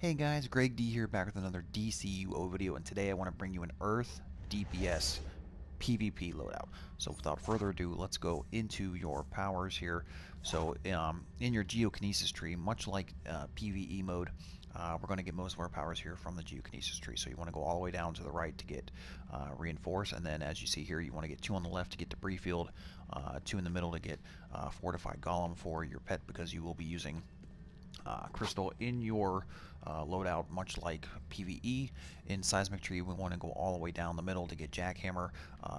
Hey guys, Greg D here, back with another Dcuo video, and today I want to bring you an Earth DPS PvP loadout. So without further ado, let's go into your powers here. So in your geokinesis tree, much like PvE mode, we're going to get most of our powers here from the geokinesis tree. So you want to go all the way down to the right to get reinforce, and then as you see here, you want to get 2 on the left to get debris field, 2 in the middle to get fortified golem for your pet, because you will be using crystal in your loadout, much like PvE. In seismic tree, we want to go all the way down the middle to get jackhammer,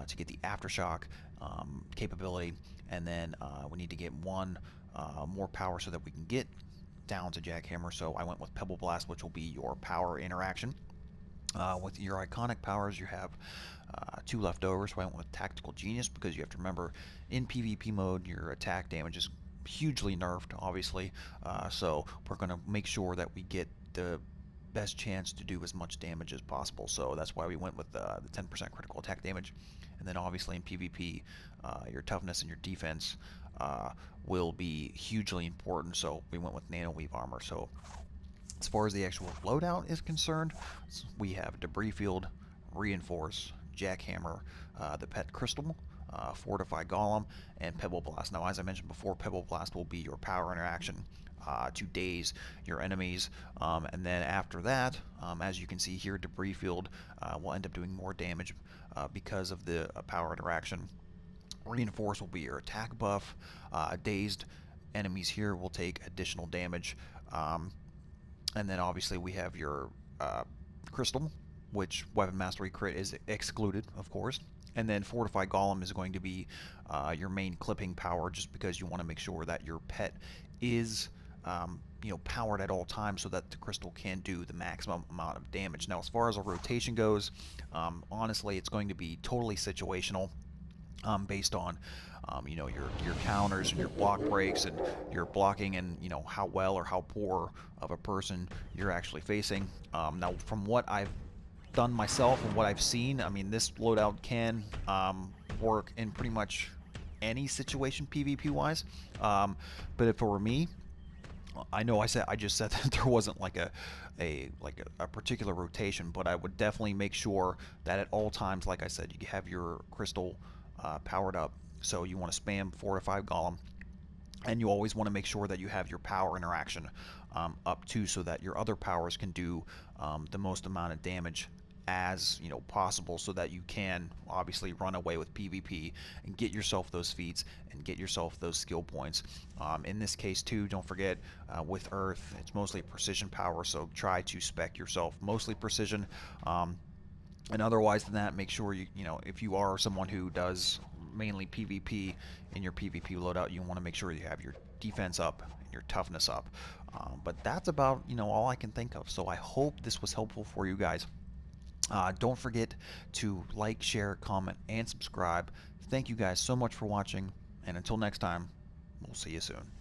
to get the aftershock capability, and then we need to get 1 more power so that we can get down to jackhammer. So I went with pebble blast, which will be your power interaction. With your iconic powers, you have 2 left over, so I went with Tactical Genius, because you have to remember, in PvP mode, your attack damage is hugely nerfed, obviously, so we're going to make sure that we get the best chance to do as much damage as possible. So that's why we went with the 10% critical attack damage. And then obviously in PvP, your toughness and your defense will be hugely important, so we went with nano weave armor. So as far as the actual loadout is concerned, we have debris field, reinforce, jackhammer, the pet crystal, fortify golem, and pebble blast. Now, as I mentioned before, pebble blast will be your power interaction to daze your enemies, and then after that, as you can see here, debris field will end up doing more damage because of the power interaction. Reinforce will be your attack buff. Dazed enemies here will take additional damage. And then obviously we have your crystal, which weapon mastery crit is excluded, of course. And then fortified golem is going to be your main clipping power, just because you want to make sure that your pet is powered at all times, so that the crystal can do the maximum amount of damage. Now, as far as a rotation goes, honestly, it's going to be totally situational, based on your counters and your block breaks and your blocking, and how well or how poor of a person you're actually facing. Now, from what I've done myself and what I've seen, I mean, this loadout can work in pretty much any situation PvP wise. But if it were me, I know I just said that there wasn't like a particular rotation, but I would definitely make sure that at all times, like I said, you have your crystal powered up. So you want to spam fortified golem, and you always want to make sure that you have your power interaction up too, so that your other powers can do the most amount of damage as possible, so that you can obviously run away with PvP and get yourself those feats and get yourself those skill points. In this case too, don't forget, with Earth, it's mostly precision power, so try to spec yourself mostly precision. And otherwise than that, make sure if you are someone who does mainly PvP, in your PvP loadout, you want to make sure you have your defense up and your toughness up. But that's about all I can think of. So I hope this was helpful for you guys. Don't forget to like, share, comment, and subscribe. Thank you guys so much for watching, and until next time, we'll see you soon.